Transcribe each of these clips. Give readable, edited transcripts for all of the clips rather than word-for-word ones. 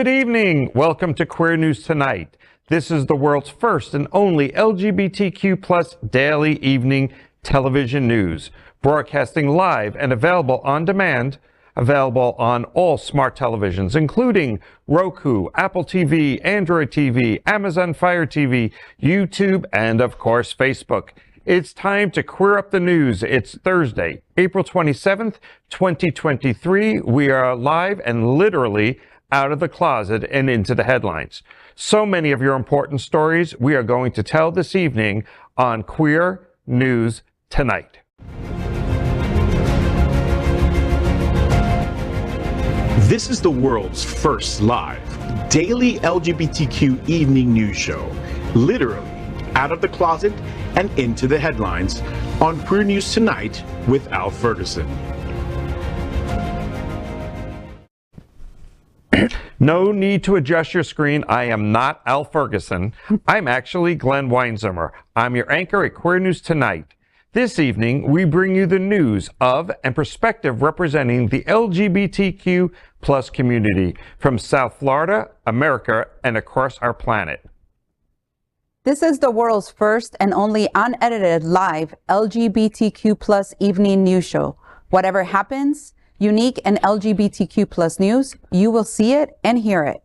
Good evening. Welcome to Queer News Tonight. This is the world's first and only LGBTQ plus daily evening television news, broadcasting live and available on demand, available on all smart televisions, including Roku, Apple TV, Android TV, Amazon Fire TV, YouTube, and of course, Facebook. It's time to queer up the news. It's Thursday, April 27th, 2023. We are live and literally out of the closet and into the headlines. So many of your important stories we are going to tell this evening on Queer News Tonight. This is the world's first live daily LGBTQ evening news show, literally out of the closet and into the headlines on Queer News Tonight with Al Ferguson. No need to adjust your screen. I am not Al Ferguson. I'm actually Glen Weinzimer. I'm your anchor at Queer News Tonight. This evening, we bring you the news of and perspective representing the LGBTQ plus community from South Florida, America, and across our planet. This is the world's first and only unedited live LGBTQ plus evening news show. Whatever happens, unique and LGBTQ plus news, you will see it and hear it.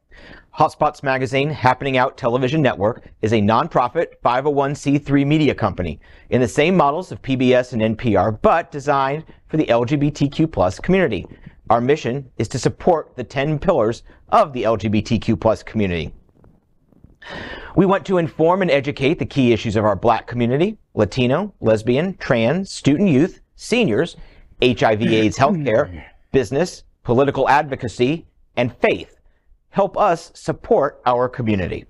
HOTspots Magazine, Happening Out Television Network, is a nonprofit 501c3 media company in the same models of PBS and NPR, but designed for the LGBTQ plus community. Our mission is to support the 10 pillars of the LGBTQ plus community. We want to inform and educate the key issues of our Black community, Latino, lesbian, trans, student youth, seniors, HIV/AIDS healthcare, business, political advocacy, and faith. Help us support our community.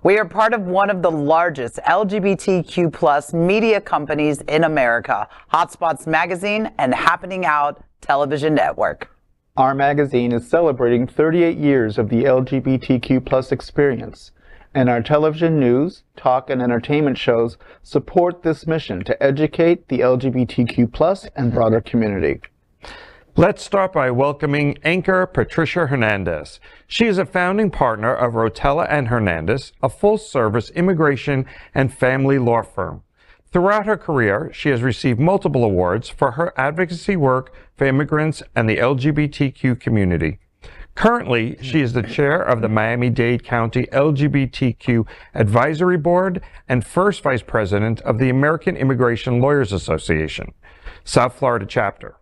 We are part of one of the largest LGBTQ plus media companies in America, HOTspots Magazine and Happening Out Television Network. Our magazine is celebrating 38 years of the LGBTQ plus experience, and our television news, talk, and entertainment shows support this mission to educate the LGBTQ plus and broader community. Let's start by welcoming anchor Patricia Hernandez. She is a founding partner of Rotella and Hernandez, a full-service immigration and family law firm. Throughout her career, she has received multiple awards for her advocacy work for immigrants and the LGBTQ community. Currently, she is the chair of the Miami-Dade County LGBTQ Advisory Board and first vice president of the American Immigration Lawyers Association, South Florida chapter.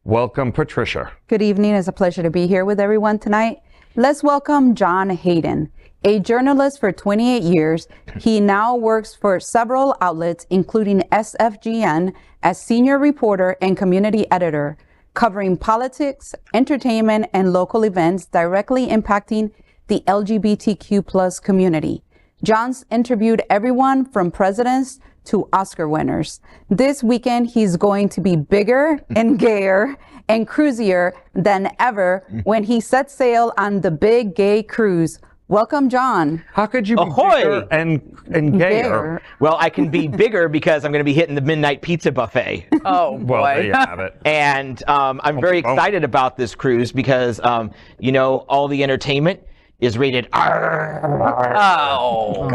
Welcome, Patricia. Good evening. It's a pleasure to be here with everyone tonight. Let's welcome John Hayden, a journalist for 28 years. He now works for several outlets, including SFGN, as senior reporter and community editor, covering politics, entertainment, and local events directly impacting the LGBTQ plus community. John's interviewed everyone from presidents to Oscar winners. This weekend, he's going to be bigger and gayer and cruisier than ever when he sets sail on the big gay cruise. Welcome, John. How could you be bigger and gayer? Well, I can be bigger because I'm going to be hitting the midnight pizza buffet. Oh, boy. Well, there you have it. And I'm very excited about this cruise because, you know, all the entertainment is rated R. Oh.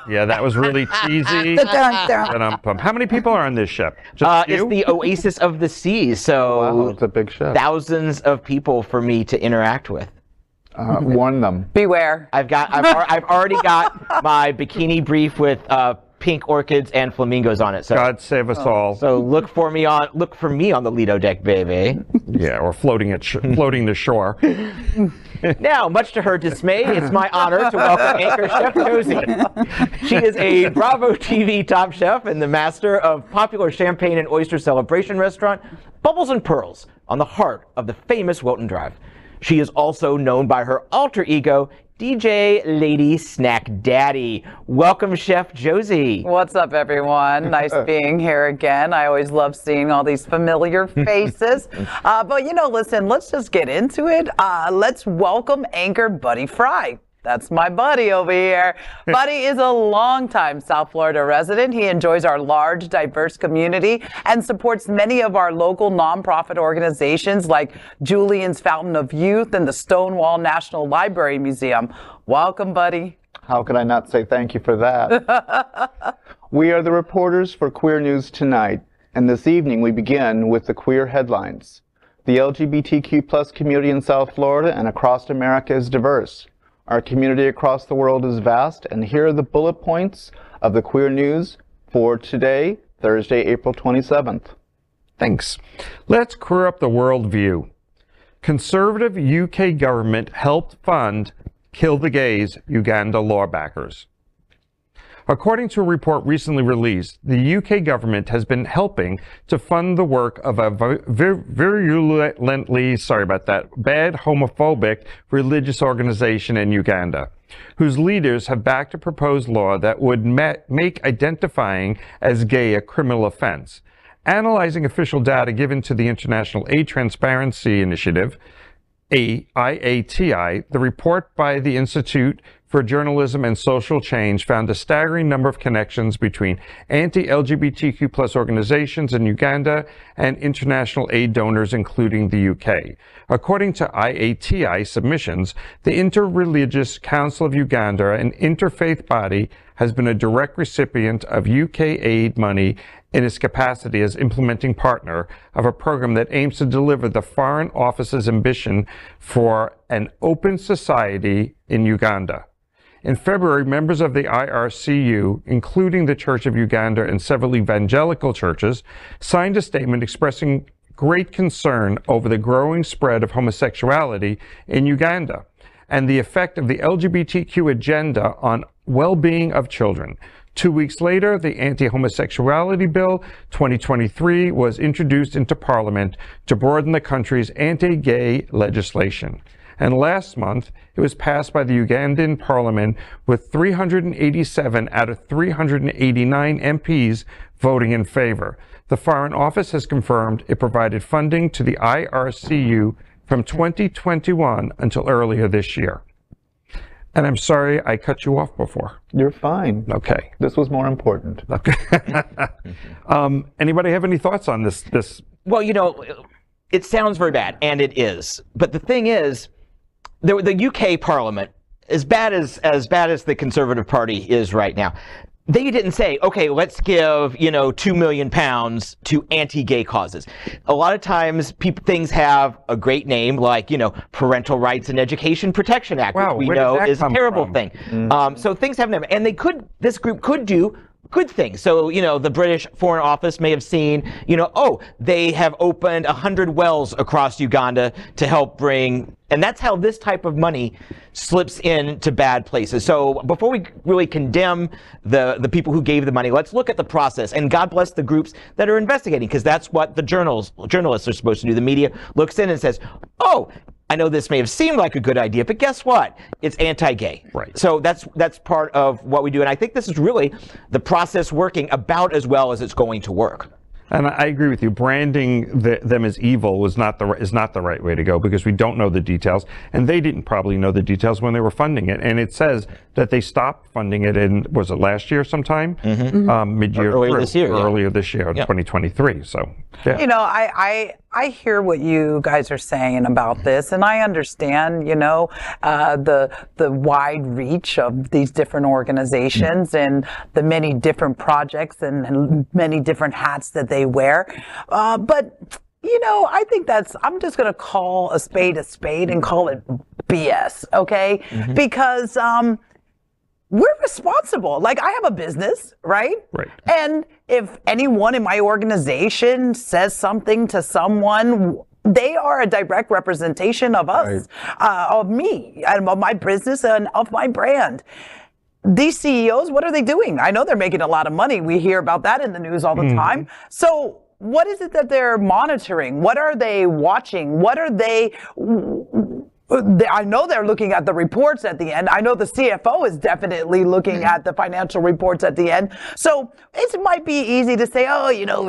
Yeah, that was really cheesy. How many people are on this ship? Just It's the Oasis of the Seas, so Wow, it's a big ship. thousands of people for me to interact with. Warn them. Beware. I've already got my bikini brief with pink orchids and flamingos on it. So God save us all. So look for me on the Lido deck, baby. Yeah, or floating the shore. Now, much to her dismay, it's my honor to welcome anchor Chef Josie. She is a Bravo TV top chef and the master of popular champagne and oyster celebration restaurant, Bubbles and Pearls, on the heart of the famous Wilton Drive. She is also known by her alter ego, DJ Lady Snack Daddy. Welcome, Chef Josie. What's up, everyone? Nice being here again. I always love seeing all these familiar faces. But, you know, listen, let's just get into it. Let's welcome anchor Buddy Frey. That's my Buddy over here. Buddy is a longtime South Florida resident. He enjoys our large, diverse community and supports many of our local nonprofit organizations like Julian's Fountain of Youth and the Stonewall National Library Museum. Welcome, Buddy. How could I not say thank you for that? We are the reporters for Queer News Tonight, and this evening we begin with the queer headlines. The LGBTQ+ community in South Florida and across America is diverse. Our community across the world is vast, and here are the bullet points of the queer news for today, Thursday, April 27th. Thanks. Let's queer up the world view. Conservative UK government helped fund Kill the Gays Uganda law backers. According to a report recently released, the UK government has been helping to fund the work of a virulently, bad homophobic religious organization in Uganda, whose leaders have backed a proposed law that would make identifying as gay a criminal offense. Analyzing official data given to the International Aid Transparency Initiative, IATI, the report by the Institute for Journalism and Social Change found a staggering number of connections between anti-LGBTQ+ organizations in Uganda and international aid donors, including the UK. According to IATI submissions, the Interreligious Council of Uganda, an interfaith body, has been a direct recipient of UK aid money in its capacity as implementing partner of a program that aims to deliver the Foreign Office's ambition for an open society in Uganda. In February, members of the IRCU, including the Church of Uganda and several evangelical churches, signed a statement expressing great concern over the growing spread of homosexuality in Uganda and the effect of the LGBTQ agenda on well-being of children. 2 weeks later, the Anti-Homosexuality Bill 2023 was introduced into Parliament to broaden the country's anti-gay legislation. And last month, it was passed by the Ugandan Parliament with 387 out of 389 MPs voting in favor. The Foreign Office has confirmed it provided funding to the IRCU from 2021 until earlier this year. And I'm sorry I cut you off before. You're fine. Okay. This was more important. Okay. Anybody have any thoughts on this? Well, you know, it sounds very bad, and it is. But the thing is, the UK Parliament, as bad as the Conservative Party is right now, they didn't say, okay, let's give, £2 million to anti-gay causes. A lot of times things have a great name, like, Parental Rights and Education Protection Act, wow, which we know is a terrible from? thing. Mm-hmm. So things have never, and this group could do good things. So, the British Foreign Office may have seen, they have opened 100 wells across Uganda to help bring, and that's how this type of money slips into bad places. So before we really condemn the people who gave the money, let's look at the process, and God bless the groups that are investigating, because that's what the journalists are supposed to do. The media looks in and says, oh, I know this may have seemed like a good idea, but guess what? It's anti-gay. Right. So that's part of what we do. And I think this is really the process working about as well as it's going to work. And I agree with you. Branding them as evil is not the right way to go, because we don't know the details, and they didn't probably know the details when they were funding it. And it says that they stopped funding it in, was it last year sometime? Mm-hmm. Mid-year. Earlier this year. Earlier this year, 2023. So, yeah. I hear what you guys are saying about this, and I understand, the wide reach of these different organizations and the many different projects and many different hats that they wear. But I think I'm just going to call a spade and call it BS, okay? Mm-hmm. Because we're responsible. Like, I have a business, right? Right. And if anyone in my organization says something to someone, they are a direct representation of us, of me, and of my business and of my brand. These CEOs, what are they doing? I know they're making a lot of money. We hear about that in the news all the time. So what is it that they're monitoring? What are they watching? What are they I know they're looking at the reports at the end. I know the CFO is definitely looking at the financial reports at the end. So it might be easy to say, oh, you know,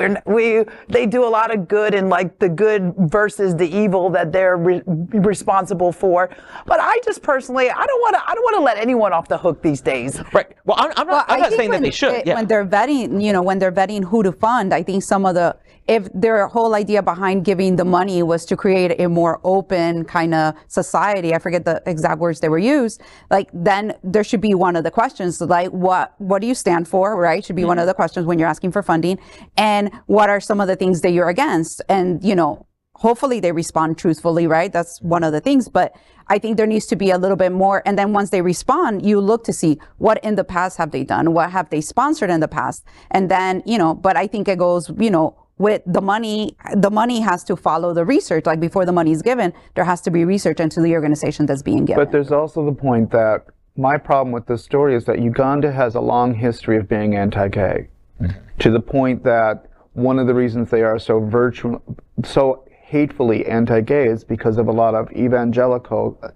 they do a lot of good, and like the good versus the evil that they're responsible for. But I just personally, I don't want to let anyone off the hook these days. Right. Well, I'm not saying that they should. When they're vetting, you know, when they're vetting who to fund, I think some of the, if their whole idea behind giving the money was to create a more open kind of society, I forget the exact words they were used, like then there should be one of the questions, like what do you stand for, right? Should be one of the questions when you're asking for funding, and what are some of the things that you're against? And, you know, hopefully they respond truthfully, right? That's one of the things, but I think there needs to be a little bit more. And then once they respond, you look to see what in the past have they done? What have they sponsored in the past? And then, you know, but I think it goes, you know, with the money has to follow the research. Like before the money is given, there has to be research into the organization that's being given. But there's also the point that my problem with this story is that Uganda has a long history of being anti-gay, to the point that one of the reasons they are so hatefully anti-gay is because of a lot of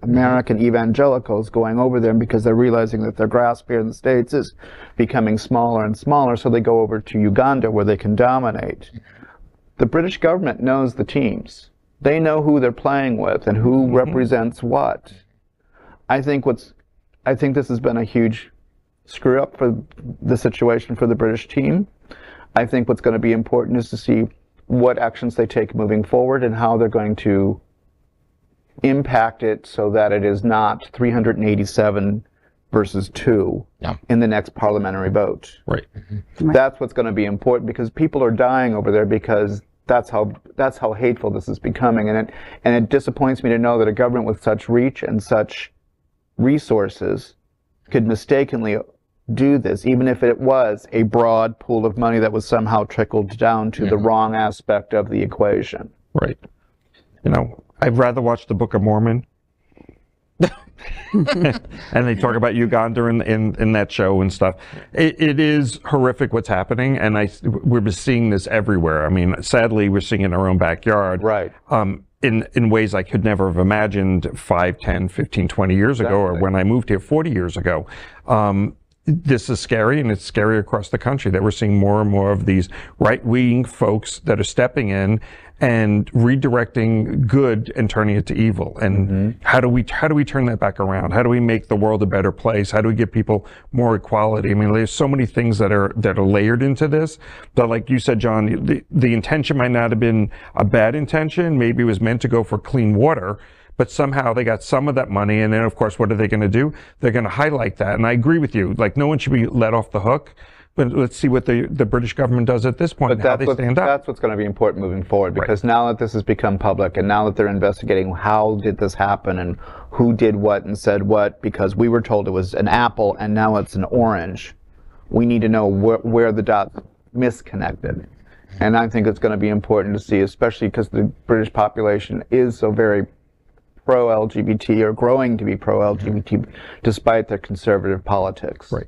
American evangelicals going over there, because they're realizing that their grasp here in the States is becoming smaller and smaller, so they go over to Uganda where they can dominate. The British government knows the teams. They know who they're playing with and who represents what. I think this has been a huge screw up for the situation for the British team. I think what's going to be important is to see what actions they take moving forward and how they're going to impact it so that it is not 387 versus 2 in the next parliamentary vote. Right. That's what's going to be important, because people are dying over there, because that's how hateful this is becoming. And it disappoints me to know that a government with such reach and such resources could mistakenly do this, even if it was a broad pool of money that was somehow trickled down to the wrong aspect of the equation. Right. You know, I'd rather watch the Book of Mormon. And they talk about Uganda in that show and stuff. It is horrific what's happening, and we're seeing this everywhere. I mean, sadly, we're seeing it in our own backyard. Right. In ways I could never have imagined 5, 10, 15, 20 years ago, or when I moved here 40 years ago. This is scary, and it's scary across the country that we're seeing more and more of these right-wing folks that are stepping in and redirecting good and turning it to evil. And how do we turn that back around? How do we make the world a better place? How do we give people more equality? I mean, there's so many things that are layered into this. But like you said, John, the intention might not have been a bad intention. Maybe it was meant to go for clean water. But somehow they got some of that money, and then of course, what are they going to do? They're going to highlight that. And I agree with you. Like, no one should be let off the hook. But let's see what the British government does at this point, and how they stand up. That's what's going to be important moving forward, because now that this has become public, and now that they're investigating how did this happen and who did what and said what, because we were told it was an apple and now it's an orange. We need to know where the dots misconnected. And I think it's going to be important to see, especially because the British population is so very pro-LGBT, or growing to be pro-LGBT, despite their conservative politics. Right.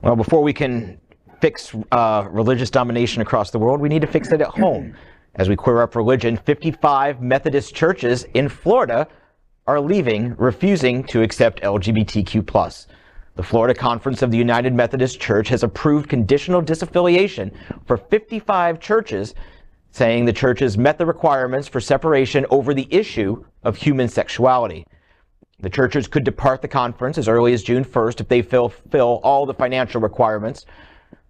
Well, before we can fix religious domination across the world, we need to fix it at home. As we queer up religion, 55 Methodist churches in Florida are refusing to accept LGBTQ+. The Florida Conference of the United Methodist Church has approved conditional disaffiliation for 55 churches, saying the churches met the requirements for separation over the issue of human sexuality. The churches could depart the conference as early as June 1st if they fulfill all the financial requirements.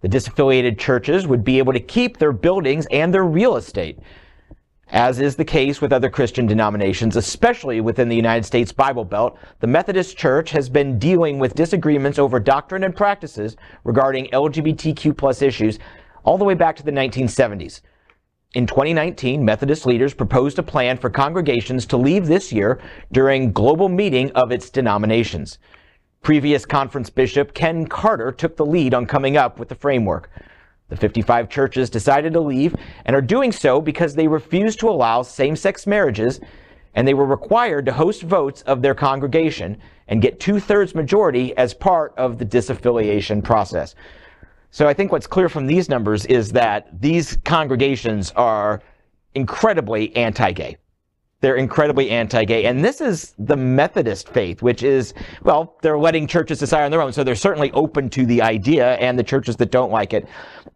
The disaffiliated churches would be able to keep their buildings and their real estate, as is the case with other Christian denominations, especially within the United States Bible Belt. The Methodist Church has been dealing with disagreements over doctrine and practices regarding LGBTQ+ issues all the way back to the 1970s. In 2019, Methodist leaders proposed a plan for congregations to leave this year during global meeting of its denominations. Previous conference bishop Ken Carter took the lead on coming up with the framework. The 55 churches decided to leave, and are doing so because they refused to allow same-sex marriages, and they were required to host votes of their congregation and get 2/3 majority as part of the disaffiliation process. So I think what's clear from these numbers is that these congregations are incredibly anti-gay. They're incredibly anti-gay. And this is the Methodist faith, which is, well, they're letting churches decide on their own. So they're certainly open to the idea, and the churches that don't like it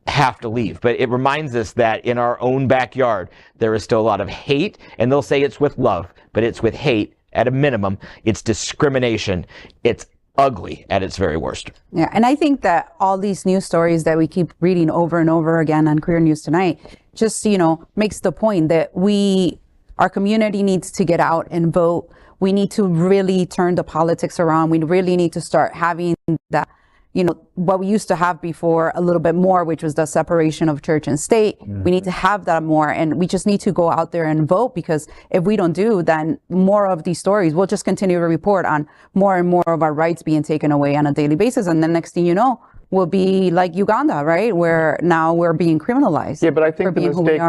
have to leave. But it reminds us that in our own backyard, there is still a lot of hate, and they'll say it's with love, but it's with hate at a minimum. It's discrimination. It's ugly at its very worst. Yeah, and I think that all these news stories that we keep reading over and over again on Queer News Tonight just, makes the point that our community needs to get out and vote. We need to really turn the politics around. We really need to start having that, what we used to have before a little bit more, which was the separation of church and state. Mm-hmm. We need to have that more. And we just need to go out there and vote, because if we don't do, then more of these stories will just continue to report on more and more of our rights being taken away on a daily basis. And the next thing you know, we'll be like Uganda, right? Where now we're being criminalized. Yeah, but I think the mistake,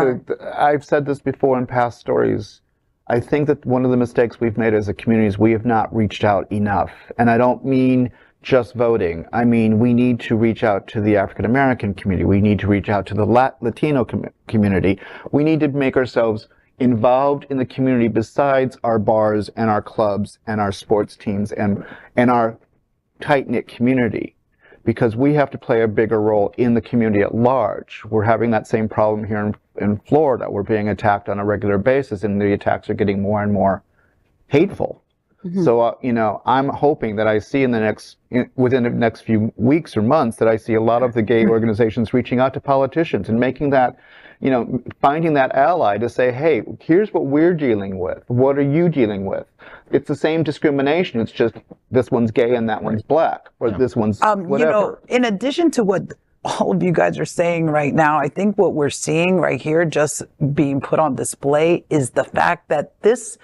I've said this before in past stories, I think that one of the mistakes we've made as a community is we have not reached out enough. And I don't mean just voting. I mean, we need to reach out to the African American community. We need to reach out to the Latino community. We need to make ourselves involved in the community besides our bars and our clubs and our sports teams and our tight-knit community, because we have to play a bigger role in the community at large. We're having that same problem here in Florida. We're being attacked on a regular basis, and the attacks are getting more and more hateful. Mm-hmm. So, I'm hoping that I see within the next few weeks or months, that I see a lot of the gay organizations reaching out to politicians and making that, finding that ally to say, hey, here's what we're dealing with. What are you dealing with? It's the same discrimination. It's just this one's gay and that one's black, or this one's whatever. In addition to what all of you guys are saying right now, I think what we're seeing right here just being put on display is the fact that this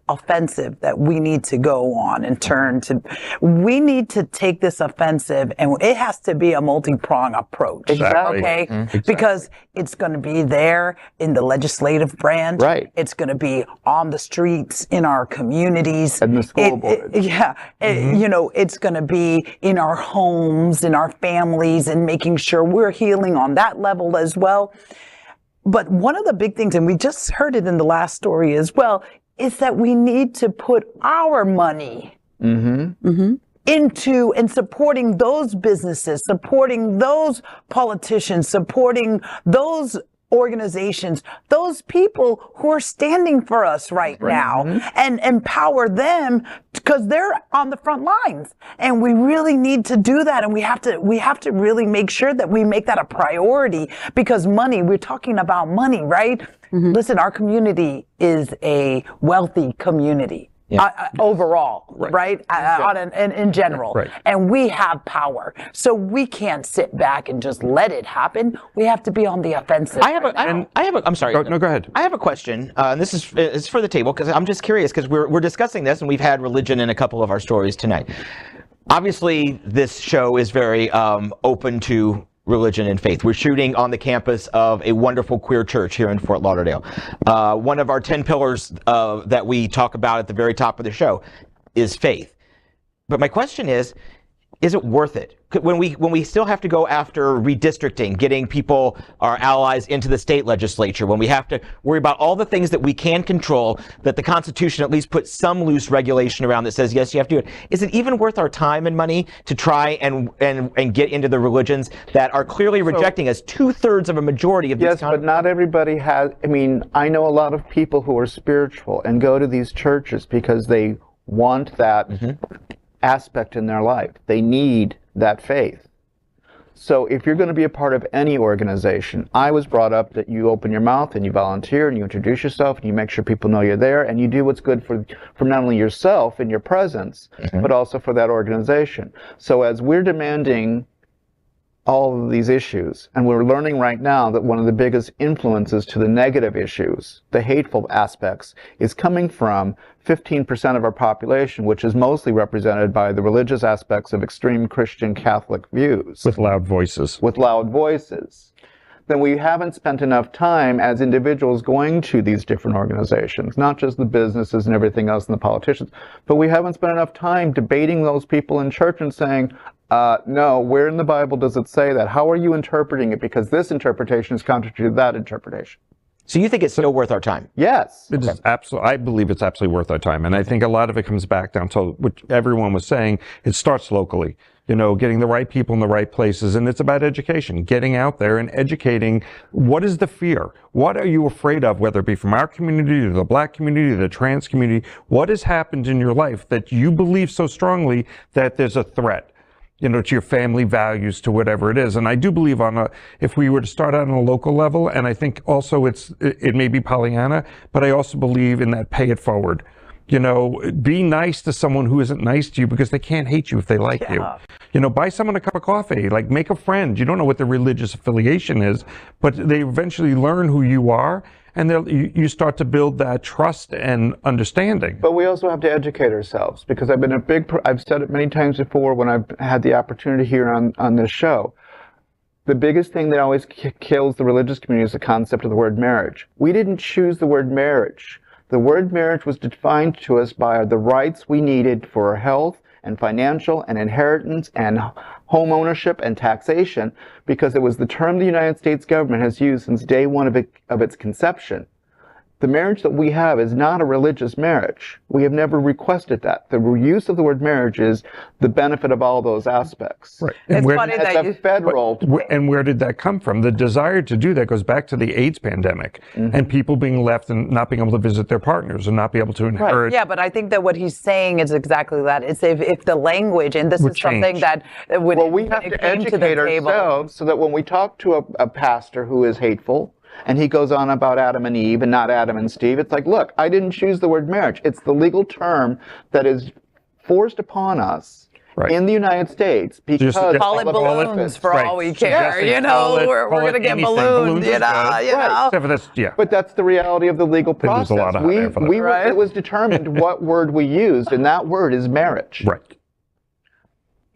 offensive that we need to go on and we need to take this offensive, and it has to be a multi-pronged approach. Exactly. Okay? Mm-hmm. Exactly. Because it's going to be there in the legislative branch. Right. It's going to be on the streets, in our communities. And the school board. It's going to be in our homes, in our families, and making sure we're healing on that level as well. But one of the big things, and we just heard it in the last story as well, is that we need to put our money into and supporting those businesses, supporting those politicians, supporting those organizations, those people who are standing for us right now, and empower them, because they're on the front lines. And we really need to do that. And we have to really make sure that we make that a priority, because we're talking about money, right? Mm-hmm. Listen, our community is a wealthy community. Yeah. Overall, right? In general. Right. And we have power. So we can't sit back and just let it happen. We have to be on the offensive. I'm sorry. No, go ahead. I have a question. And this is for the table, because I'm just curious, because we're discussing this, and we've had religion in a couple of our stories tonight. Obviously, this show is very open to religion and faith. We're shooting on the campus of a wonderful queer church here in Fort Lauderdale. One of our 10 pillars that we talk about at the very top of the show is faith. But my question is it worth it? When we still have to go after redistricting, getting people, our allies, into the state legislature, when we have to worry about all the things that we can control, that the Constitution at least puts some loose regulation around that says, yes, you have to do it. Is it even worth our time and money to try and get into the religions that are clearly rejecting us, 2/3 of a majority of these? Yes, but not everybody has. I know a lot of people who are spiritual and go to these churches because they want that aspect in their life. They need that faith. So if you're going to be a part of any organization, I was brought up that you open your mouth and you volunteer and you introduce yourself and you make sure people know you're there, and you do what's good for not only yourself and your presence, but also for that organization. So as we're demanding all of these issues, and we're learning right now that one of the biggest influences to the negative issues, the hateful aspects, is coming from 15% of our population, which is mostly represented by the religious aspects of extreme Christian Catholic views. With loud voices. With loud voices. Then we haven't spent enough time as individuals going to these different organizations, not just the businesses and everything else and the politicians, but we haven't spent enough time debating those people in church and saying, no, where in the Bible does it say that? How are you interpreting it? Because this interpretation is contrary to that interpretation. So you think it's still worth our time? Yes. It is absolutely. I believe it's absolutely worth our time, and I think a lot of it comes back down to what everyone was saying. It starts locally. You know, getting the right people in the right places, and it's about education, getting out there and educating. What is the fear? What are you afraid of, whether it be from our community to the Black community, the trans community? What has happened in your life that you believe so strongly that there's a threat, you know, to your family values, to whatever it is? And I do believe if we were to start out on a local level, and I think also it may be Pollyanna, but I also believe in that pay it forward. You know, be nice to someone who isn't nice to you because they can't hate you if they like you. You know, buy someone a cup of coffee, like make a friend. You don't know what their religious affiliation is, but they eventually learn who you are, and you start to build that trust and understanding. But we also have to educate ourselves, because I've said it many times before when I've had the opportunity here on this show. The biggest thing that always kills the religious community is the concept of the word marriage. We didn't choose the word marriage. The word marriage was defined to us by the rights we needed for health and financial and inheritance and home ownership and taxation, because it was the term the United States government has used since day one of its conception. The marriage that we have is not a religious marriage. We have never requested that. The use of the word marriage is the benefit of all those aspects. Right. It's funny that a federal. And where did that come from? The desire to do that goes back to the AIDS pandemic and people being left and not being able to visit their partners and not be able to inherit. Right. Yeah, but I think that what he's saying is exactly that. It's if the language, and this is something that would, well, we have to educate ourselves so that when we talk to a pastor who is hateful, and he goes on about Adam and Eve and not Adam and Steve, it's like, look, I didn't choose the word marriage. It's the legal term that is forced upon us in the United States because call it balloons for all we care. You know, we're going to get balloons. You know. But that's the reality of the legal process. There's a lot of it was determined what word we used, and that word is marriage. Right.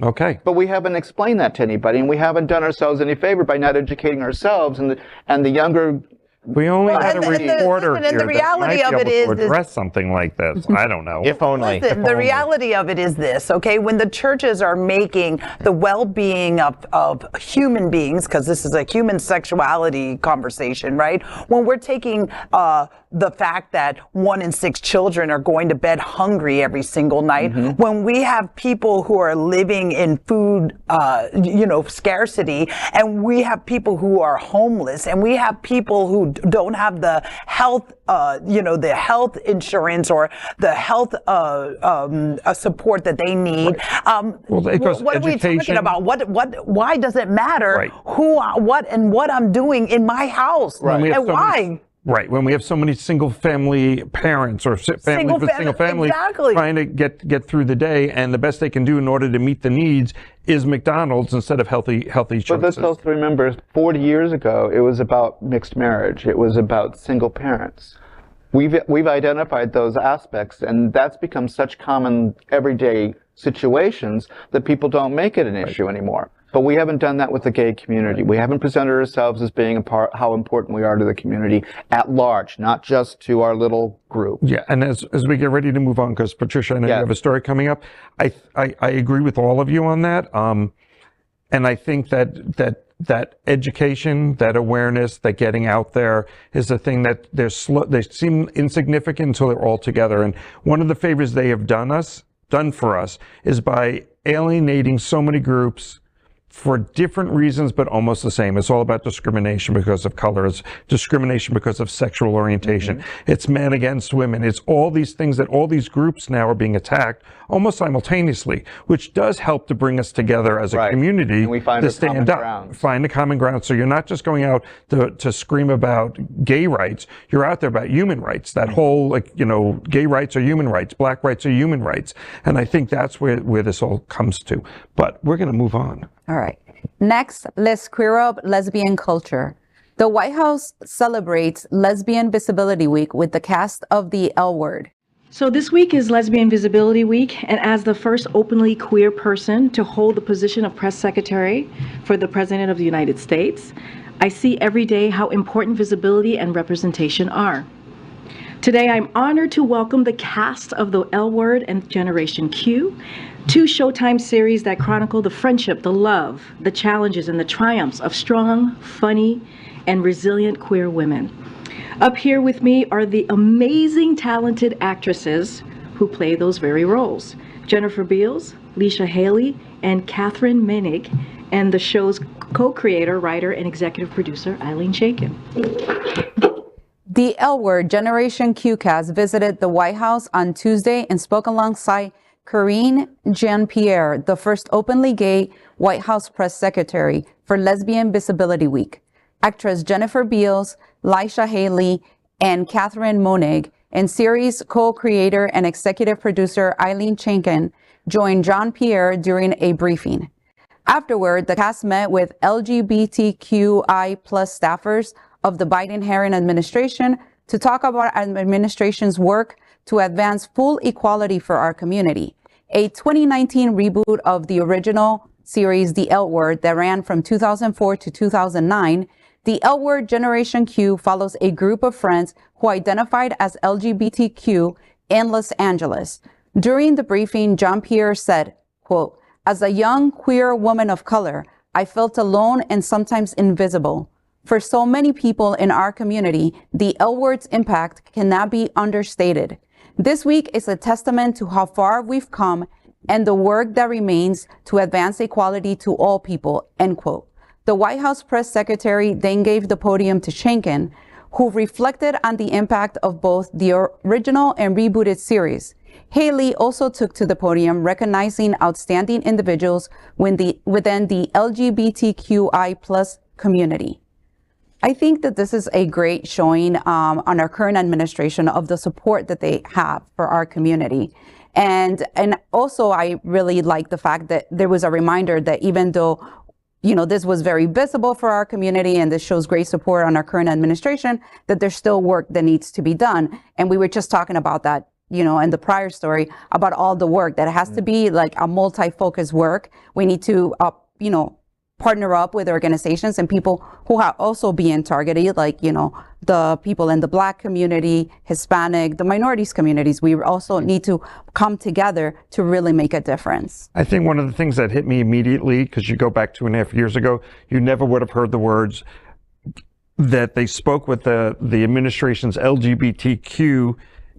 Okay. But we haven't explained that to anybody, and we haven't done ourselves any favor by not educating ourselves and the younger. We only had a reporter here the reality of it is to address something like this. I don't know. If only. Listen, the reality of it is this, okay? When the churches are making the well-being of human beings, because this is a human sexuality conversation, right? When we're taking the fact that 1 in 6 children are going to bed hungry every single night, when we have people who are living in food, scarcity, and we have people who are homeless, and we have people who don't have the health, the health insurance or the health support that they need. What are we talking about? Why does it matter what I'm doing in my house and why? Right, when we have so many single-family parents or families with single families trying to get through the day, and the best they can do in order to meet the needs is McDonald's instead of healthy choices. But let's also remember, 40 years ago, it was about mixed marriage. It was about single parents. We've identified those aspects, and that's become such common everyday situations that people don't make it an issue anymore. But we haven't done that with the gay community. We haven't presented ourselves as being a part, how important we are to the community at large, not just to our little group. Yeah, and as we get ready to move on, because Patricia, I know you have a story coming up, I agree with all of you on that. And I think that education, that awareness, that getting out there is a thing that they seem insignificant until they're all together. And one of the favors they have done for us is by alienating so many groups for different reasons, but almost the same. It's all about discrimination because of color. It's discrimination because of sexual orientation. It's men against women. It's all these things that all these groups now are being attacked almost simultaneously, which does help to bring us together as a community to stand up, find a common ground. So you're not just going out to scream about gay rights. You're out there about human rights. That whole, gay rights are human rights. Black rights are human rights. And I think that's where this all comes to. But we're going to move on. All right. Next, let's queer up lesbian culture. The White House celebrates Lesbian Visibility Week with the cast of the L Word. So this week is Lesbian Visibility Week, and as the first openly queer person to hold the position of press secretary for the President of the United States, I see every day how important visibility and representation are. Today, I'm honored to welcome the cast of the L Word and Generation Q, 2 Showtime series that chronicle the friendship, the love, the challenges, and the triumphs of strong, funny, and resilient queer women. Up here with me are the amazing, talented actresses who play those very roles. Jennifer Beals, Leisha Haley, and Catherine Menig, and the show's co-creator, writer, and executive producer, Eileen Shakin. The L Word Generation Q cast visited the White House on Tuesday and spoke alongside Karine Jean-Pierre, the first openly gay White House press secretary for Lesbian Visibility Week. Actress Jennifer Beals, Leisha Haley, and Catherine Menig, and series co-creator and executive producer Eileen Shakin joined Jean-Pierre during a briefing. Afterward, the cast met with LGBTQI+ staffers of the Biden-Harris administration to talk about our administration's work to advance full equality for our community. A 2019 reboot of the original series, The L Word, that ran from 2004 to 2009, The L Word Generation Q follows a group of friends who identified as LGBTQ in Los Angeles. During the briefing, Jean-Pierre said, quote, "As a young queer woman of color, I felt alone and sometimes invisible. For so many people in our community, the L Word's impact cannot be understated. This week is a testament to how far we've come and the work that remains to advance equality to all people," end quote. The White House press secretary then gave the podium to Shakin, who reflected on the impact of both the original and rebooted series. Haley also took to the podium, recognizing outstanding individuals within the LGBTQI+ community. I think that this is a great showing on our current administration of the support that they have for our community. And also, I really like the fact that there was a reminder that even though, you know, this was very visible for our community and this shows great support on our current administration, that there's still work that needs to be done. And we were just talking about that, you know, in the prior story about all the work that has to be like a multi-focus work. We need to, you know, partner up with organizations and people who are also being targeted, like, you know, the people in the Black community, Hispanic, the minorities communities. We also need to come together to really make a difference. I think one of the things that hit me immediately, because you go back 2.5 years ago, you never would have heard the words that they spoke with the administration's LGBTQ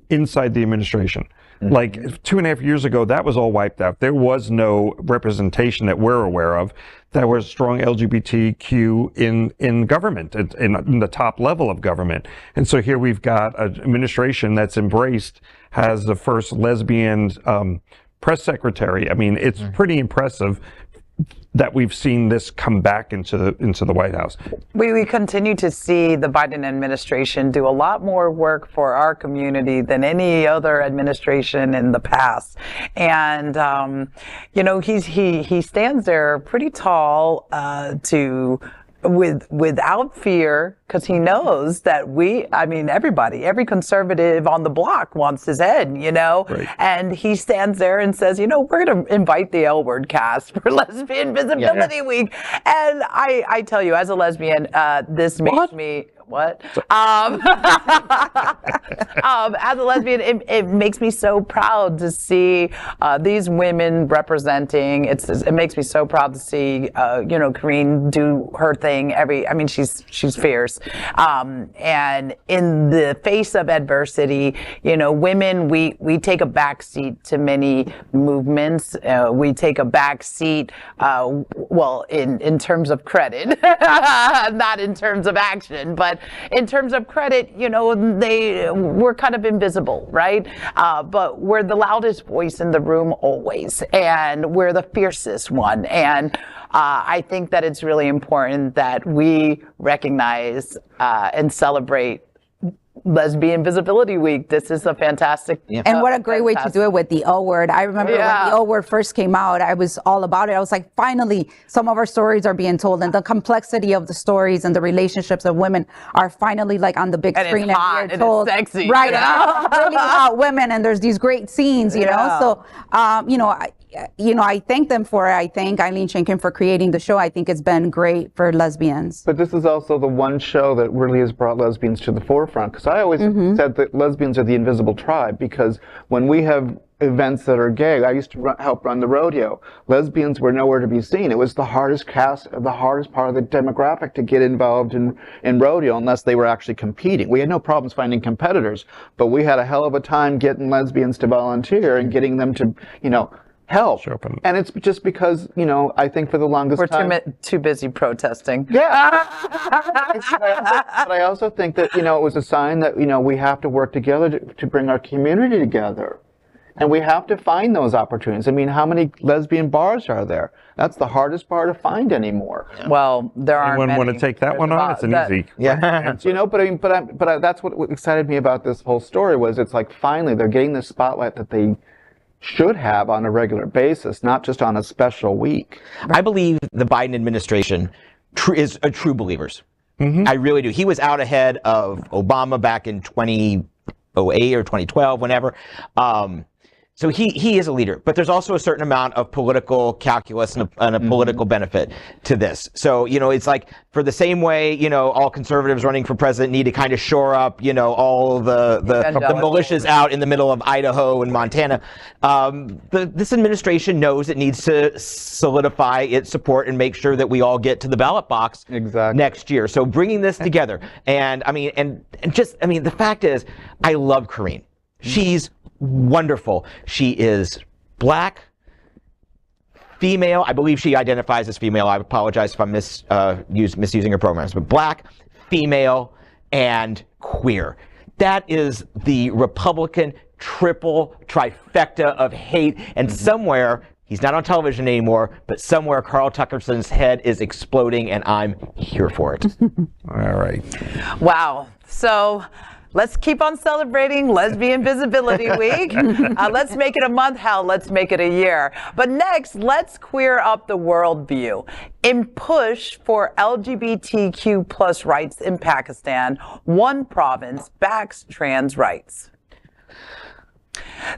inside the administration. Like 2.5 years ago, that was all wiped out. There was no representation that we're aware of that was strong LGBTQ in government, in the top level of government. And so here we've got an administration that's embraced, has the first lesbian press secretary. I mean, it's pretty impressive that we've seen this come back into the White House. We continue to see the Biden administration do a lot more work for our community than any other administration in the past. And, you know, he stands there pretty tall without fear, because he knows that every conservative on the block wants his head, you know, right. And he stands there and says, you know, we're going to invite the L Word cast for Lesbian Visibility Week. And I tell you, as a lesbian, this makes me... What? As a lesbian, it makes me so proud to see these women representing. It makes me so proud to see, you know, Karine do her thing. She's fierce. And in the face of adversity, you know, women, we take a back seat to many movements. We take a back seat, well, in terms of credit, not in terms of action, but in terms of credit, you know, we're kind of invisible, right? But we're the loudest voice in the room always, and we're the fiercest one. And I think that it's really important that we recognize and celebrate Lesbian Visibility Week. This is a fantastic. And what a great way to do it with the L Word. I remember when the L Word first came out, I was all about it. I was like, finally, some of our stories are being told, and the complexity of the stories and the relationships of women are finally like on the big screen. It's hot, and told, it's sexy. Right. Really hot women, and there's these great scenes, you know? So, you know, I thank them for it. I thank Eileen Shakin for creating the show. I think it's been great for lesbians. But this is also the one show that really has brought lesbians to the forefront, because I always said that lesbians are the invisible tribe, because when we have events that are gay. I used to help run the rodeo. Lesbians were nowhere to be seen. It was the hardest part of the demographic to get involved in rodeo unless they were actually competing. We had no problems finding competitors, but we had a hell of a time getting lesbians to volunteer and getting them to, help. And it's just because, I think for the longest time... We're too busy protesting. Yeah. But I also think that, it was a sign that, we have to work together to bring our community together. And we have to find those opportunities. I mean, how many lesbian bars are there? That's the hardest bar to find anymore. Well, there aren't many. Anyone want to take that one on? It's an easy. Yeah. But that's what excited me about this whole story was it's like finally they're getting the spotlight that they should have on a regular basis, not just on a special week. I believe the Biden administration is a true believers. I really do. He was out ahead of Obama back in 2008 or 2012, whenever. So he is a leader, but there's also a certain amount of political calculus and a political benefit to this. So, it's like for the same way, all conservatives running for president need to kind of shore up, all the militias out in the middle of Idaho and Montana. This administration knows it needs to solidify its support and make sure that we all get to the ballot box next year. So bringing this together. And the fact is, I love Corinne. She's wonderful. She is black, female. I believe she identifies as female. I apologize if I'm misusing her pronouns, but black, female, and queer. That is the Republican triple trifecta of hate. And somewhere, he's not on television anymore, but somewhere Carl Tuckerson's head is exploding, and I'm here for it. All right. Wow. So let's keep on celebrating Lesbian Visibility Week. Let's make it a month. Hell, let's make it a year. But next, let's queer up the worldview. In push for LGBTQ plus rights in Pakistan, one province backs trans rights.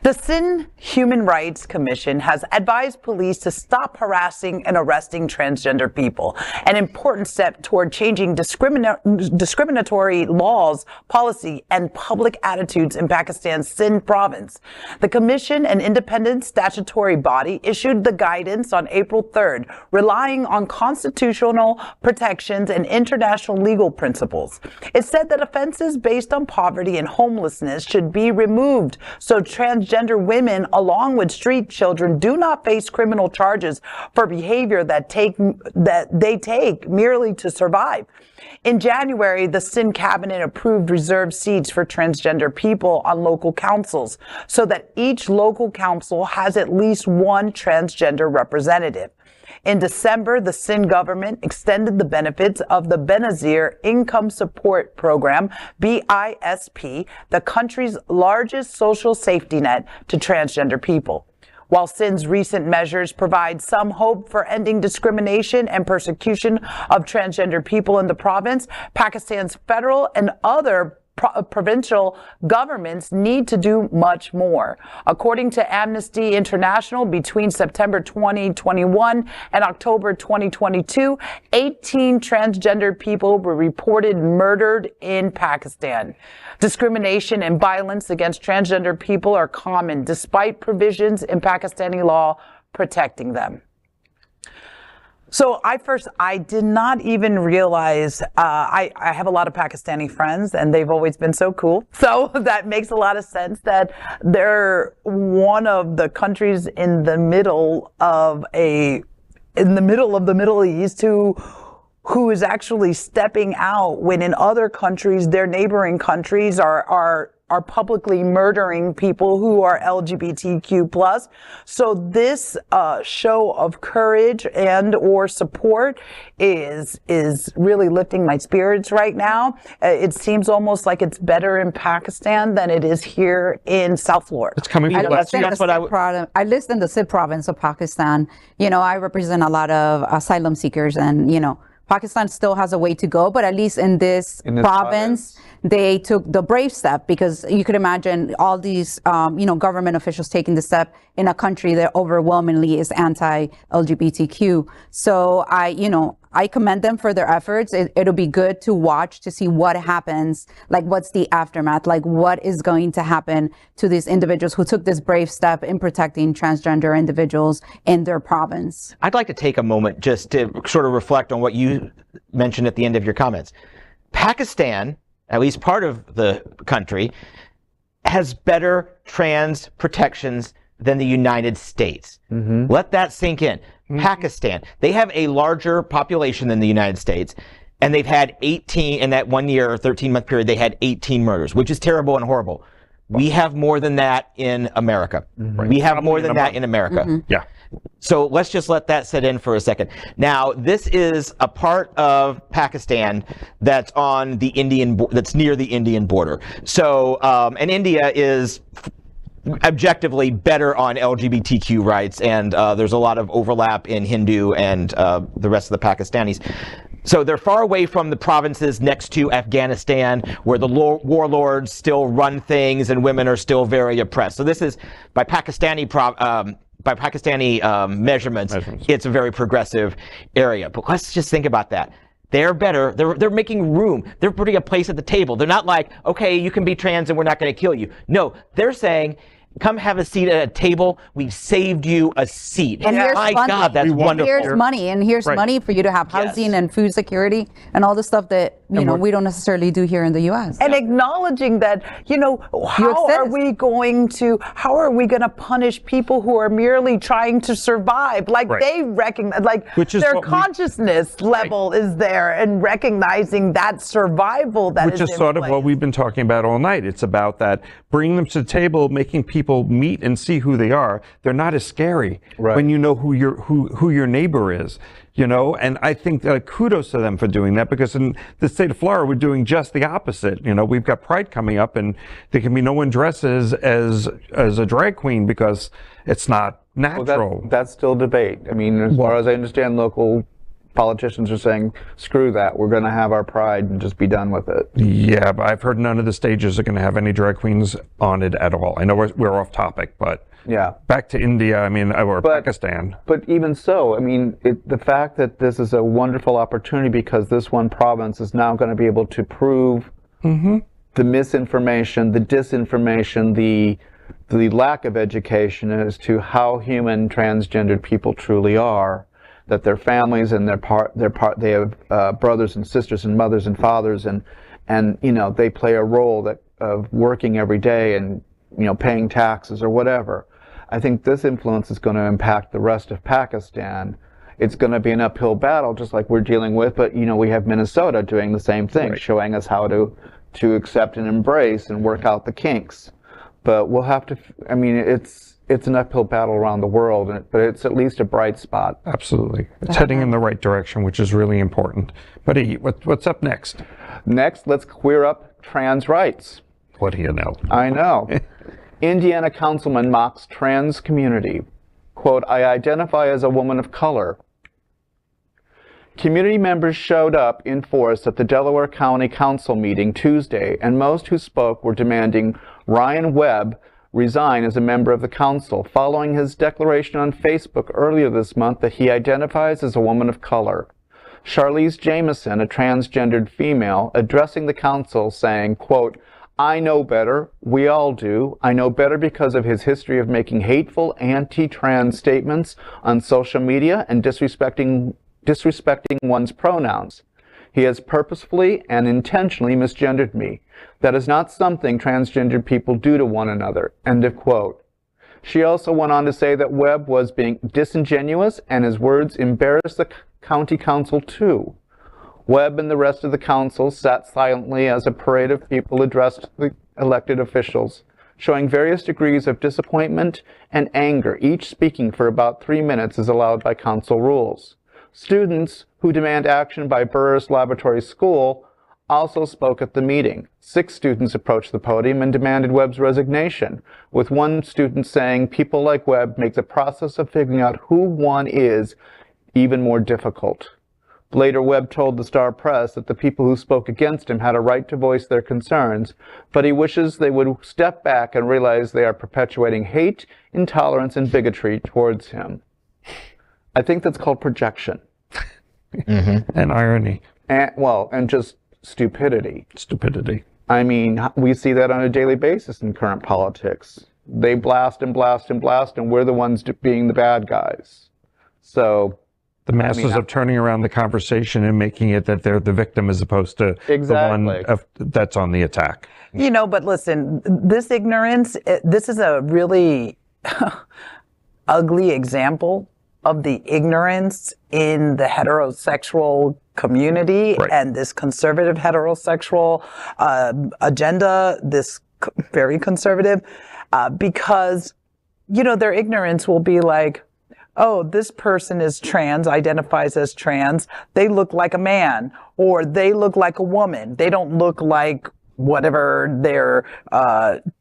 The Sindh Human Rights Commission has advised police to stop harassing and arresting transgender people, an important step toward changing discriminatory laws, policy, and public attitudes in Pakistan's Sindh province. The commission, an independent statutory body, issued the guidance on April 3rd, relying on constitutional protections and international legal principles. It said that offenses based on poverty and homelessness should be removed so transgender women, along with street children, do not face criminal charges for behavior that they take merely to survive. In January, the Sindh cabinet approved reserved seats for transgender people on local councils so that each local council has at least one transgender representative. In December, the Sindh government extended the benefits of the Benazir Income Support Program, BISP, the country's largest social safety net, to transgender people. While Sindh's recent measures provide some hope for ending discrimination and persecution of transgender people in the province, Pakistan's federal and other provincial governments need to do much more. According to Amnesty International, between September 2021 and October 2022, 18 transgender people were reported murdered in Pakistan. Discrimination and violence against transgender people are common, despite provisions in Pakistani law protecting them. So I did not even realize, I have a lot of Pakistani friends and they've always been so cool. So that makes a lot of sense that they're one of the countries in the middle of the Middle East who is actually stepping out when in other countries, their neighboring countries are publicly murdering people who are LGBTQ+. So this show of courage and or support is really lifting my spirits right now. It seems almost like it's better in Pakistan than it is here in South Florida. It's coming from I lived in the Sindh province of Pakistan. I represent a lot of asylum seekers, and Pakistan still has a way to go, but at least in this province, they took the brave step, because you could imagine all these, government officials taking the step in a country that overwhelmingly is anti-LGBTQ. So I commend them for their efforts. It'll be good to watch to see what happens, like what's the aftermath, like what is going to happen to these individuals who took this brave step in protecting transgender individuals in their province. I'd like to take a moment just to sort of reflect on what you mentioned at the end of your comments. Pakistan, at least part of the country, has better trans protections than the United States. Let that sink in. Pakistan, they have a larger population than the United States, and they've had 18, in that 1 year or 13-month period, they had 18 murders, which is terrible and horrible. We have more than that in America. We have more than that in America. Yeah. So let's just let that set in for a second. Now, this is a part of Pakistan that's on the that's near the Indian border. So, and India is objectively better on LGBTQ rights, and there's a lot of overlap in Hindu and the rest of the Pakistanis. So they're far away from the provinces next to Afghanistan, where the warlords still run things and women are still very oppressed. So this is, by Pakistani measurements, it's a very progressive area. But let's just think about that. They're better. They're making room. They're putting a place at the table. They're not like, okay, you can be trans and we're not going to kill you. No, they're saying, come have a seat at a table. We've saved you a seat. And here's my money. God, that's wonderful. Here's money, and here's money for you to have housing and food security and all the stuff that we don't necessarily do here in the U.S. And acknowledging that, how are we going to punish people who are merely trying to survive? Like they recognize, like their consciousness level is there, and recognizing that survival that which is sort of what we've been talking about all night. It's about that, bringing them to the table, making people meet and see who they are. They're not as scary when you know who your neighbor is. And I think kudos to them for doing that, because in the state of Florida, we're doing just the opposite. We've got Pride coming up, and there can be no one dresses as a drag queen because it's not natural. Well, that's still debate. I mean, as far as I understand, local politicians are saying, screw that, we're going to have our Pride and just be done with it. Yeah, but I've heard none of the stages are going to have any drag queens on it at all. I know we're off topic, but back to India, or Pakistan. But even so, the fact that this is a wonderful opportunity, because this one province is now going to be able to prove the misinformation, the disinformation, the lack of education as to how human transgendered people truly are, that their families and they have brothers and sisters and mothers and fathers, and they play a role of working every day and paying taxes or whatever. I think this influence is going to impact the rest of Pakistan. It's going to be an uphill battle, just like we're dealing with, but we have Minnesota doing the same thing, showing us how to accept and embrace and work out the kinks. But we'll have to, it's an uphill battle around the world, but it's at least a bright spot. Absolutely. It's heading in the right direction, which is really important. Buddy, what's up next? Next, let's queer up trans rights. What do you know? I know. Indiana councilman mocks trans community. Quote, "I identify as a woman of color." Community members showed up in force at the Delaware County Council meeting Tuesday, and most who spoke were demanding Ryan Webb resign as a member of the council, following his declaration on Facebook earlier this month that he identifies as a woman of color. Charlize Jameson, a transgendered female, addressing the council, saying, quote, "I know better. We all do. I know better because of his history of making hateful anti-trans statements on social media and disrespecting one's pronouns. He has purposefully and intentionally misgendered me. That is not something transgendered people do to one another." End of quote. She also went on to say that Webb was being disingenuous, and his words embarrassed the county council too. Webb and the rest of the council sat silently as a parade of people addressed the elected officials, showing various degrees of disappointment and anger, each speaking for about 3 minutes as allowed by council rules. Students who demand action by Burris Laboratory School also spoke at the meeting. 6 students approached the podium and demanded Webb's resignation, with one student saying people like Webb make the process of figuring out who one is even more difficult. Later, Webb told the Star Press that the people who spoke against him had a right to voice their concerns, but he wishes they would step back and realize they are perpetuating hate, intolerance, and bigotry towards him. I think that's called projection. and irony. And just stupidity. Stupidity. I mean, we see that on a daily basis in current politics. They blast and blast and blast, and we're the ones being the bad guys. So the masses are turning around the conversation and making it that they're the victim as opposed to Exactly. the one that's on the attack. You know, but listen, this ignorance, this is a really ugly example of the ignorance in the heterosexual community and this conservative heterosexual agenda, this very conservative, because, you know, their ignorance will be like, oh, this person is trans, identifies as trans, they look like a man, or they look like a woman. They don't look like whatever they're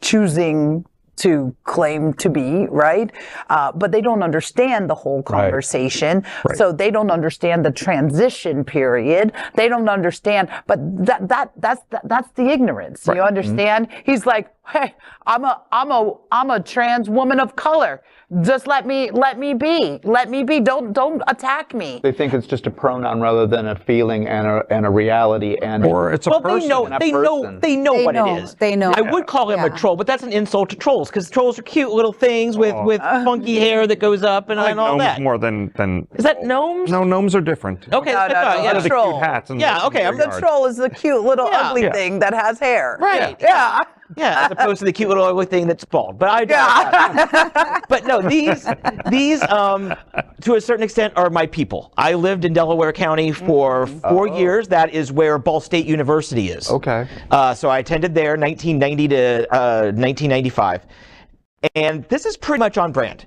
choosing to claim to be, right? But they don't understand the whole conversation. Right. So they don't understand the transition period. They don't understand, but that's the ignorance. Right. You understand? He's like, hey, I'm a trans woman of color. Just let me be. Don't attack me. they think it's just a pronoun rather than a feeling and a reality. And Or it's a person. They know what it is. They know. I would call him a troll, but that's an insult to trolls because trolls are cute little things with funky hair that goes up and, I like and all gnomes that. more than Is that gnomes? No, gnomes are different. Okay, No, that's what I thought, no, yeah. They're the troll. cute hats. And Yeah, okay, I'm The troll is the cute little ugly thing that has hair. Right. Yeah. Yeah, as opposed to the cute little ugly thing that's bald. But I But no, these to a certain extent are my people. I lived in Delaware County for 4 years. That is where Ball State University is. Okay. So I attended there 1990 to 1995. And this is pretty much on brand.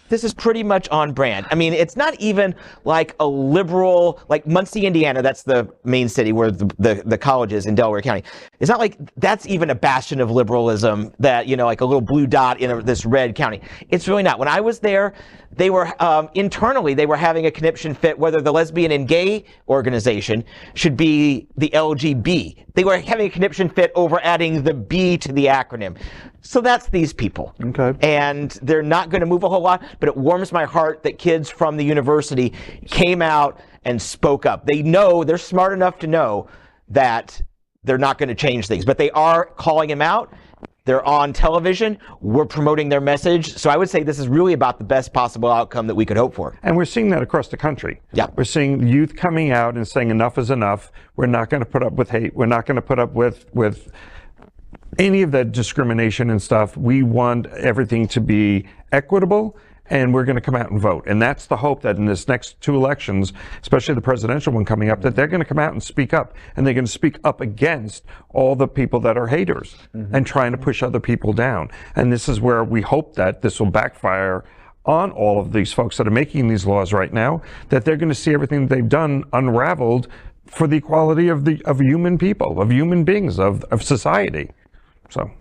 This is pretty much on brand. I mean, it's not even like a liberal, like Muncie, Indiana, that's the main city where the college is in Delaware County. It's not like that's even a bastion of liberalism that, you know, like a little blue dot in this red county. It's really not. When I was there, they were, internally, they were having a conniption fit whether the lesbian and gay organization should be the LGB. They were having a conniption fit over adding the B to the acronym. So that's these people. Okay. And they're not going to move a whole lot, but it warms my heart that kids from the university came out and spoke up. They know, they're smart enough to know that they're not going to change things, but they are calling him out. They're on television. We're promoting their message. So I would say this is really about the best possible outcome that we could hope for. And we're seeing that across the country. Yeah. We're seeing youth coming out and saying enough is enough. We're not going to put up with hate. We're not going to put up with any of that discrimination and stuff. We want everything to be equitable, and we're going to come out and vote. And that's the hope that in this next two elections, especially the presidential one coming up, that they're going to come out and speak up. And they're going to speak up against all the people that are haters and trying to push other people down. And this is where we hope that this will backfire on all of these folks that are making these laws right now, that they're going to see everything that they've done unraveled for the equality of human people, of human beings, of society. So.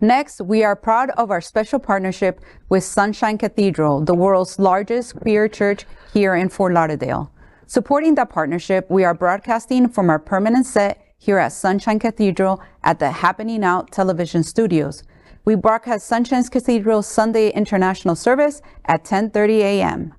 Next, we are proud of our special partnership with Sunshine Cathedral, the world's largest queer church here in Fort Lauderdale. Supporting that partnership, we are broadcasting from our permanent set here at Sunshine Cathedral at the Happening Out television studios. We broadcast Sunshine Cathedral's Sunday International Service at 10:30 a.m.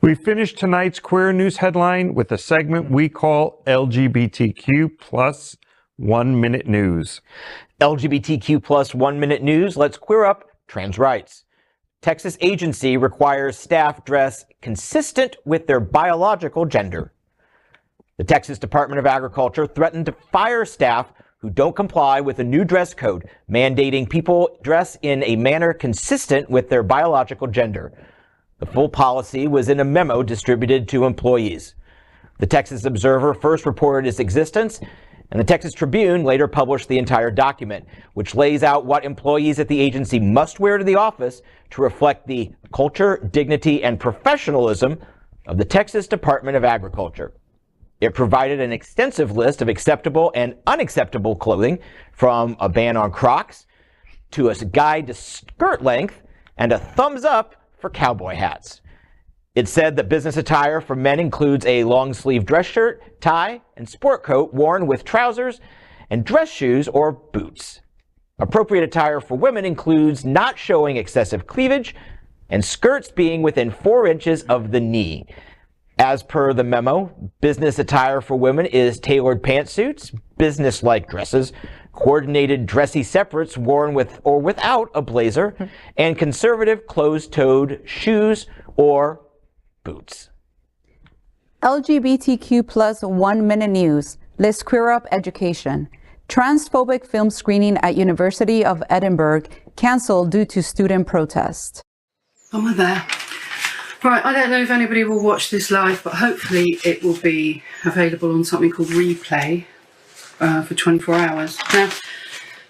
We finish tonight's Queer News headline with a segment we call LGBTQ plus 1 Minute News. LGBTQ plus 1 Minute News. Let's queer up trans rights. Texas agency requires staff dress consistent with their biological gender. The Texas Department of Agriculture threatened to fire staff who don't comply with a new dress code mandating people dress in a manner consistent with their biological gender. The full policy was in a memo distributed to employees. The Texas Observer first reported its existence, and the Texas Tribune later published the entire document, which lays out what employees at the agency must wear to the office to reflect the culture, dignity, and professionalism of the Texas Department of Agriculture. It provided an extensive list of acceptable and unacceptable clothing, from a ban on Crocs to a guide to skirt length and a thumbs up for cowboy hats. It said that business attire for men includes a long-sleeve dress shirt, tie, and sport coat worn with trousers and dress shoes or boots. Appropriate attire for women includes not showing excessive cleavage and skirts being within 4 inches of the knee. As per the memo, business attire for women is tailored pantsuits, business-like dresses, coordinated dressy separates worn with or without a blazer, and conservative closed-toed shoes or boots. LGBTQ plus 1 Minute News. Let's queer up education. Transphobic film screening at University of Edinburgh canceled due to student protest. Oh, we're there. Right, I don't know if anybody will watch this live, but hopefully it will be available on something called Replay for 24 hours. Now, I'm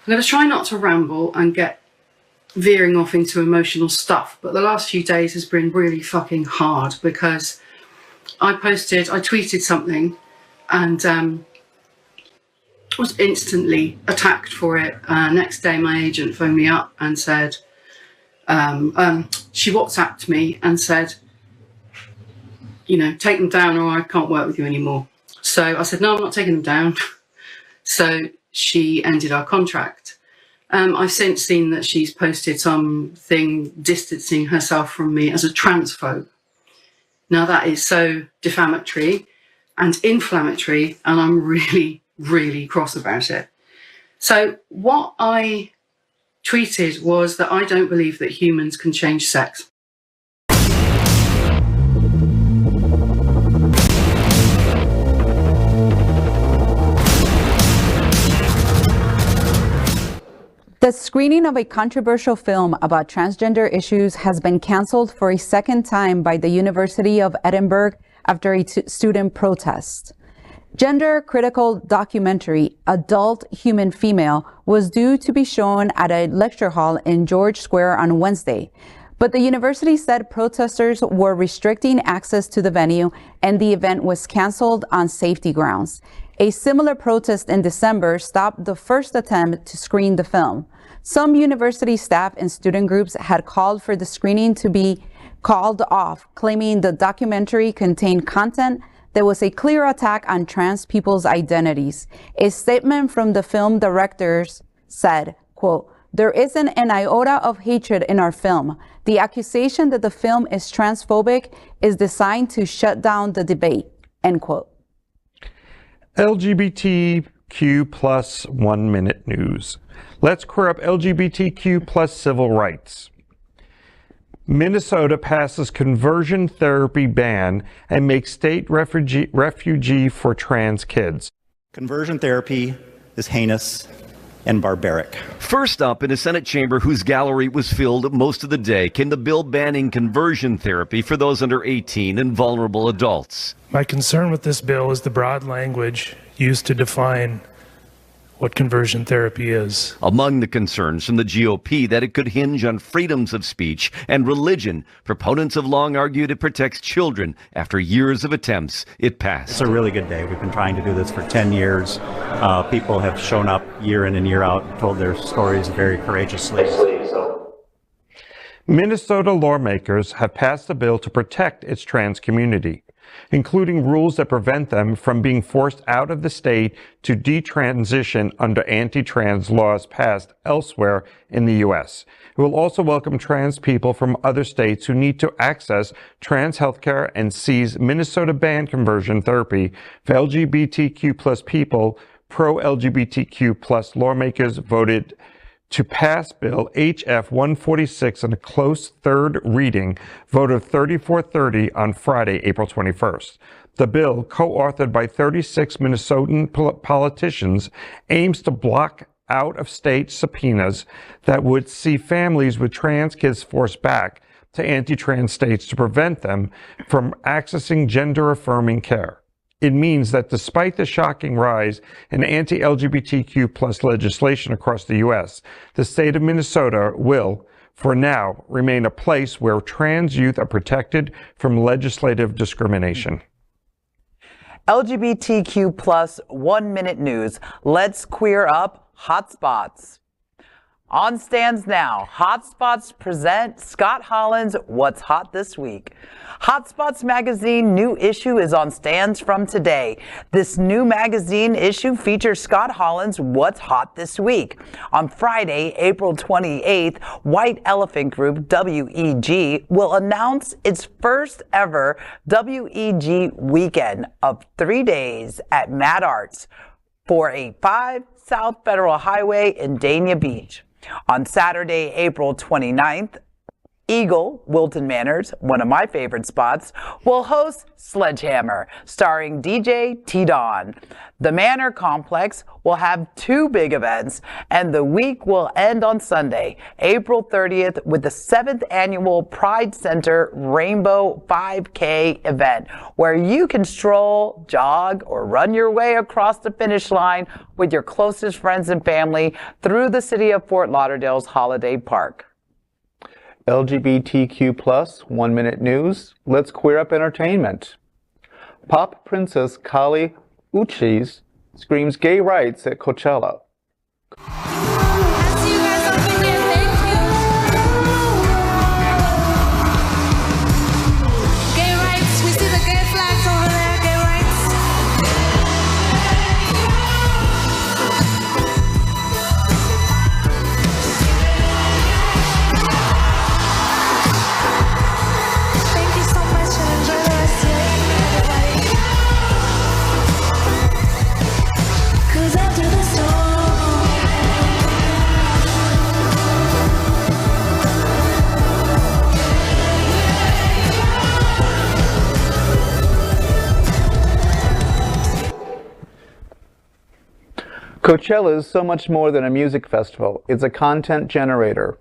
going to try not to ramble and get veering off into emotional stuff, but the last few days has been really fucking hard because I tweeted something and was instantly attacked for it. Next day my agent phoned me up and said, she WhatsApped me and said, you know, take them down or I can't work with you anymore. So I said, no, I'm not taking them down. So she ended our contract. I've since seen that she's posted something distancing herself from me as a transphobe. Now that is so defamatory and inflammatory, and I'm really, really cross about it. So what I tweeted was that I don't believe that humans can change sex. The screening of a controversial film about transgender issues has been canceled for a second time by the University of Edinburgh after a student protest. Gender-critical documentary Adult Human Female was due to be shown at a lecture hall in George Square on Wednesday, but the university said protesters were restricting access to the venue and the event was canceled on safety grounds. A similar protest in December stopped the first attempt to screen the film. Some university staff and student groups had called for the screening to be called off, claiming the documentary contained content that was a clear attack on trans people's identities. A statement from the film directors said, quote, "There isn't an iota of hatred in our film. The accusation that the film is transphobic is designed to shut down the debate," end quote. LGBTQ plus 1 Minute News. Let's queer up LGBTQ plus civil rights. Minnesota passes conversion therapy ban and makes state refugee for trans kids. Conversion therapy is heinous and barbaric. First up, in a Senate chamber whose gallery was filled most of the day, came the bill banning conversion therapy for those under 18 and vulnerable adults. My concern with this bill is the broad language used to define what conversion therapy is. Among the concerns from the GOP that it could hinge on freedoms of speech and religion, proponents have long argued it protects children. After years of attempts, it passed. It's a really good day. We've been trying to do this for 10 years. People have shown up year in and year out, told their stories very courageously. Minnesota lawmakers have passed a bill to protect its trans community. including rules that prevent them from being forced out of the state to detransition under anti-trans laws passed elsewhere in the U.S. It will also welcome trans people from other states who need to access trans healthcare and sees Minnesota ban conversion therapy for LGBTQ plus people. Pro-LGBTQ plus lawmakers voted to pass Bill HF 146 in a close third reading, vote of 34-30 on Friday, April 21st. The bill, co-authored by 36 Minnesotan politicians, aims to block out-of-state subpoenas that would see families with trans kids forced back to anti-trans states to prevent them from accessing gender-affirming care. It means that despite the shocking rise in anti-LGBTQ plus legislation across the U.S., the state of Minnesota will, for now, remain a place where trans youth are protected from legislative discrimination. LGBTQ plus 1 minute news. Let's queer up HOTspots. On stands now, HOTspots present Scott Holland's What's Hot This Week. HOTspots magazine new issue is on stands from today. This new magazine issue features Scott Holland's What's Hot This Week. On Friday, April 28th, White Elephant Group, WEG, will announce its first ever WEG weekend of 3 days at Mad Arts, 485 South Federal Highway in Dania Beach. On Saturday, April 29th, Eagle, Wilton Manors, one of my favorite spots, will host Sledgehammer, starring DJ T-Don. The Manor Complex will have 2 big events, and the week will end on Sunday, April 30th, with the 7th annual Pride Center Rainbow 5K event, where you can stroll, jog, or run your way across the finish line with your closest friends and family through the city of Fort Lauderdale's Holiday Park. LGBTQ plus 1 minute news. Let's queer up entertainment. Pop princess Kali Uchis screams gay rights at Coachella. Coachella is so much more than a music festival. It's a content generator.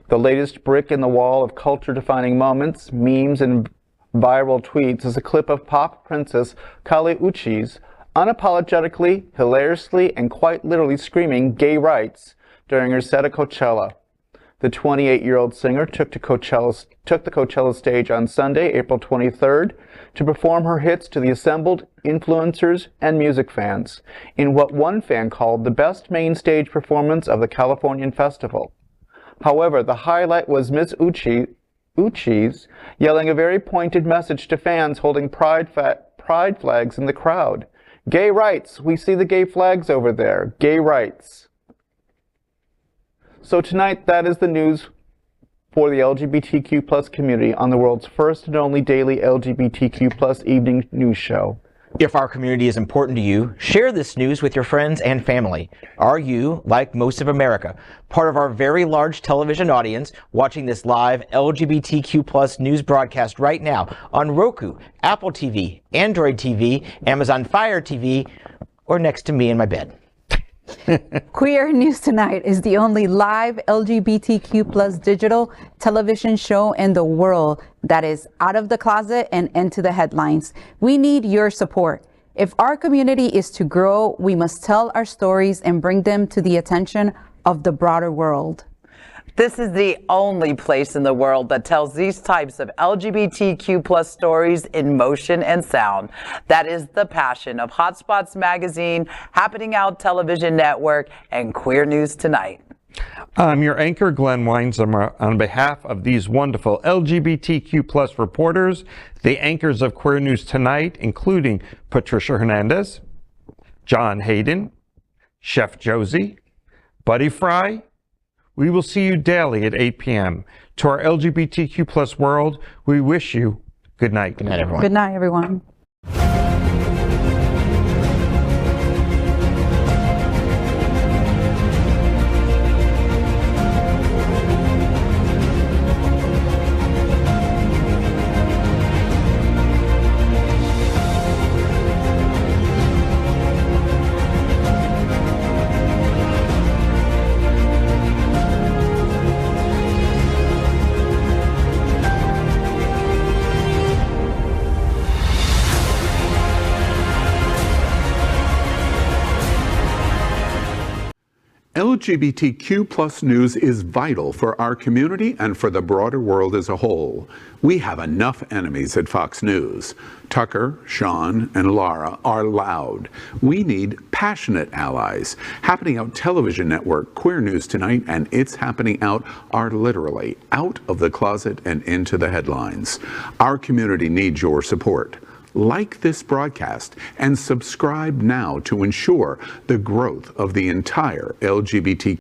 The latest brick in the wall of culture-defining moments, memes, and viral tweets is a clip of pop princess Kali Uchis unapologetically, hilariously, and quite literally screaming gay rights during her set at Coachella. The 28-year-old singer took the Coachella stage on Sunday, April 23rd, to perform her hits to the assembled influencers and music fans in what one fan called the best main stage performance of the Californian festival. However, the highlight was Miss Uchis yelling a very pointed message to fans holding pride flags in the crowd. Gay rights! We see the gay flags over there. Gay rights! So tonight, that is the news for the LGBTQ plus community on the world's first and only daily LGBTQ plus evening news show. If our community is important to you, share this news with your friends and family. Are you, like most of America, part of our very large television audience watching this live LGBTQ plus news broadcast right now on Roku, Apple TV, Android TV, Amazon Fire TV, or next to me in my bed? Queer News Tonight is the only live LGBTQ plus digital television show in the world that is out of the closet and into the headlines. We need your support. If our community is to grow, we must tell our stories and bring them to the attention of the broader world. This is the only place in the world that tells these types of LGBTQ plus stories in motion and sound. That is the passion of HOTspots magazine, Happening Out Television Network, and Queer News Tonight. I'm your anchor, Glen Weinzimer, on behalf of these wonderful LGBTQ+ reporters, the anchors of Queer News Tonight, including Patricia Hernandez, John Hayden, Chef Josie, Buddy Frey. We will see you daily at 8 p.m. To our LGBTQ+ world, we wish you good night. Good night, everyone. Good night, everyone. LGBTQ+ news is vital for our community and for the broader world as a whole. We have enough enemies at Fox News. Tucker, Sean, and Laura are loud. We need passionate allies. Happening Out television network, Queer News Tonight, and It's Happening Out are literally out of the closet and into the headlines. Our community needs your support. Like this broadcast and subscribe now to ensure the growth of the entire LGBT